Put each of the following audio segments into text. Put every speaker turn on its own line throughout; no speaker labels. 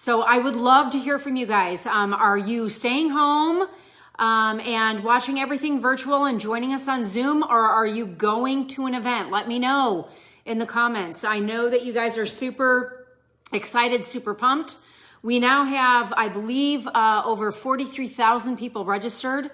So I would love to hear from you guys. Are you staying home and watching everything virtual and joining us on Zoom, or are you going to an event? Let me know in the comments. I know that you guys are super excited, super pumped. We now have, I believe, over 43,000 people registered.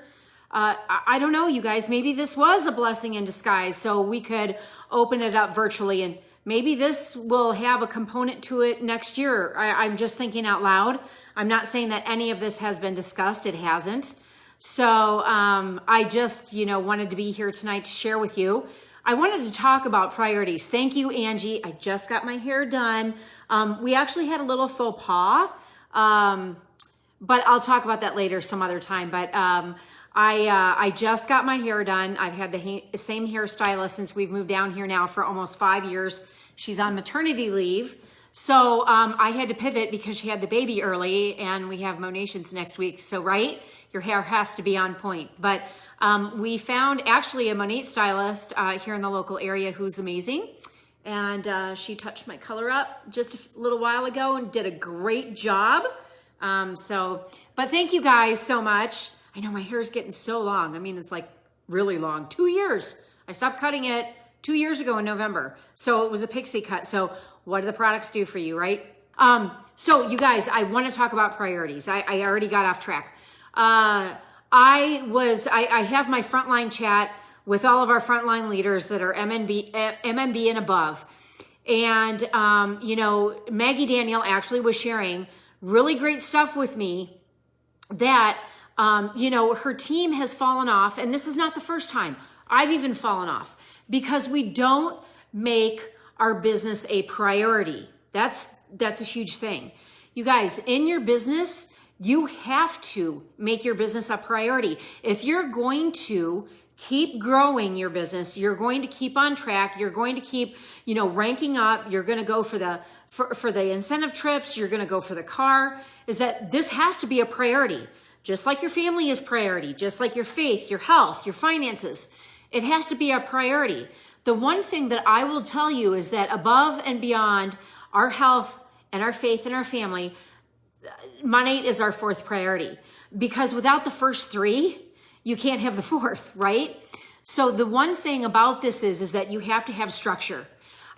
I don't know, you guys, maybe this was a blessing in disguise, so we could open it up virtually, and maybe this will have a component to it next year. I'm just thinking out loud. I'm not saying that any of this has been discussed. It hasn't. So I just, wanted to be here tonight to share with you. I wanted to talk about priorities. Thank you, Angie. I just got my hair done. We actually had a little faux pas, but I'll talk about that later some other time. But I just got my hair done. I've had the same hairstylist since we've moved down here now for almost 5 years. She's on maternity leave. So I had to pivot because she had the baby early, and we have Monations next week. So, right, your hair has to be on point. But we found actually a Monat stylist here in the local area who's amazing. And she touched my color up just a little while ago and did a great job. But thank you guys so much. I know my hair is getting so long. I mean, it's like really long. 2 years. I stopped cutting it 2 years ago in November. So it was a pixie cut. So what do the products do for you, right? So you guys, I want to talk about priorities. I already got off track. I have my frontline chat with all of our frontline leaders that are MMB and above. And, Maggie Daniel actually was sharing really great stuff with me that, her team has fallen off. And this is not the first time I've even fallen off because we don't make our business a priority. That's a huge thing. You guys, in your business, you have to make your business a priority. If you're going to keep growing your business, you're going to keep on track, you're going to keep, ranking up, you're going to go for the incentive trips, you're going to go for the car, is that this has to be a priority. Just like your family is priority, just like your faith, your health, your finances, it has to be a priority. The one thing that I will tell you is that above and beyond our health and our faith and our family, Monat is our fourth priority, because without the first three, you can't have the fourth, right? So the one thing about this is that you have to have structure.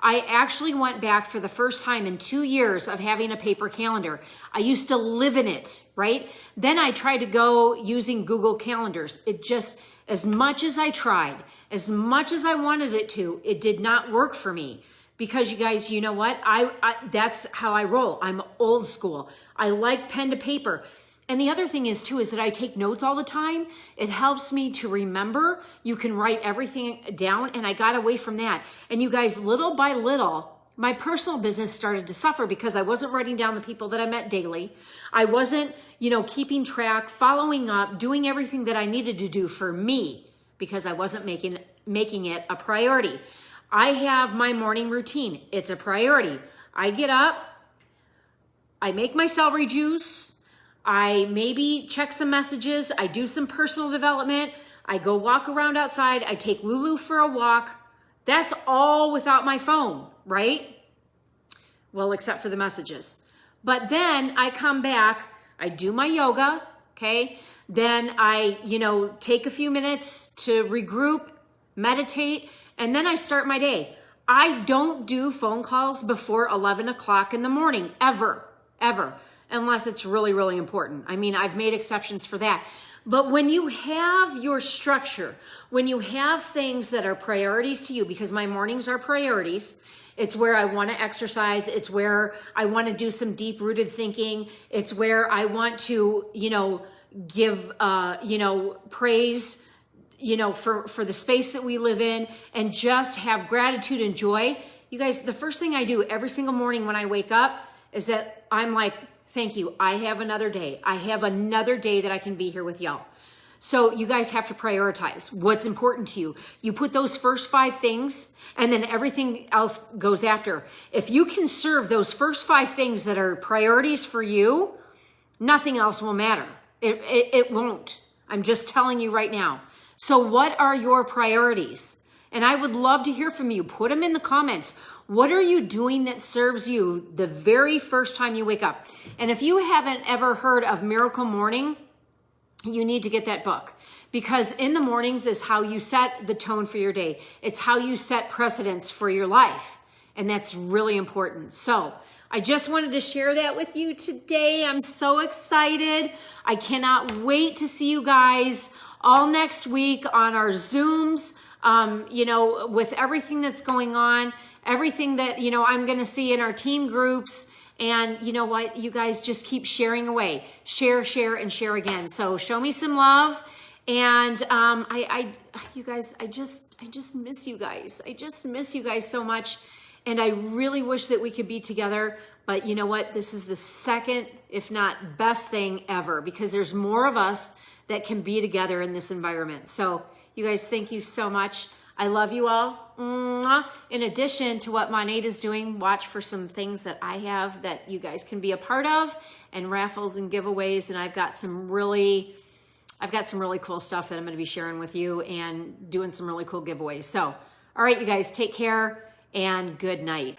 I actually went back for the first time in 2 years of having a paper calendar. I used to live in it, right? Then I tried to go using Google Calendars. It just, as much as I tried, as much as I wanted it to, it did not work for me. Because you guys, you know what? That's how I roll. I'm old school. I like pen to paper. And the other thing is too, is that I take notes all the time. It helps me to remember. You can write everything down, and I got away from that. And you guys, little by little, my personal business started to suffer because I wasn't writing down the people that I met daily. I wasn't, keeping track, following up, doing everything that I needed to do for me because I wasn't making it a priority. I have my morning routine. It's a priority. I get up, I make my celery juice, I maybe check some messages, I do some personal development, I go walk around outside, I take Lulu for a walk. That's all without my phone, right? Well, except for the messages. But then I come back, I do my yoga, okay? Then I, take a few minutes to regroup, meditate, and then I start my day. I don't do phone calls before 11 o'clock in the morning, ever, unless it's really, really important. I mean, I've made exceptions for that. But when you have your structure, when you have things that are priorities to you, because my mornings are priorities, it's where I want to exercise. It's where I want to do some deep rooted thinking. It's where I want to, give, praise, for the space that we live in, and just have gratitude and joy. You guys, the first thing I do every single morning when I wake up is that I'm like, thank you. I have another day. I have another day that I can be here with y'all. So you guys have to prioritize what's important to you. You put those first 5 things, and then everything else goes after. If you can serve those first 5 things that are priorities for you, nothing else will matter. It won't. I'm just telling you right now. So what are your priorities? And I would love to hear from you. Put them in the comments. What are you doing that serves you the very first time you wake up? And if you haven't ever heard of Miracle Morning, you need to get that book, because in the mornings is how you set the tone for your day. It's how you set precedents for your life. And that's really important. So I just wanted to share that with you today. I'm so excited. I cannot wait to see you guys all next week on our Zooms, with everything that's going on, everything that, I'm going to see in our team groups. And you know what? You guys just keep sharing away. Share, and share again. So show me some love. And you guys, I just miss you guys. I just miss you guys so much. And I really wish that we could be together. But you know what? This is the second, if not best thing ever, because there's more of us that can be together in this environment. So you guys, thank you so much. I love you all. Mwah. In addition to what Monat is doing, watch for some things that I have that you guys can be a part of, and raffles and giveaways. And I've got some really cool stuff that I'm going to be sharing with you and doing some really cool giveaways. So, all right, you guys, take care and good night.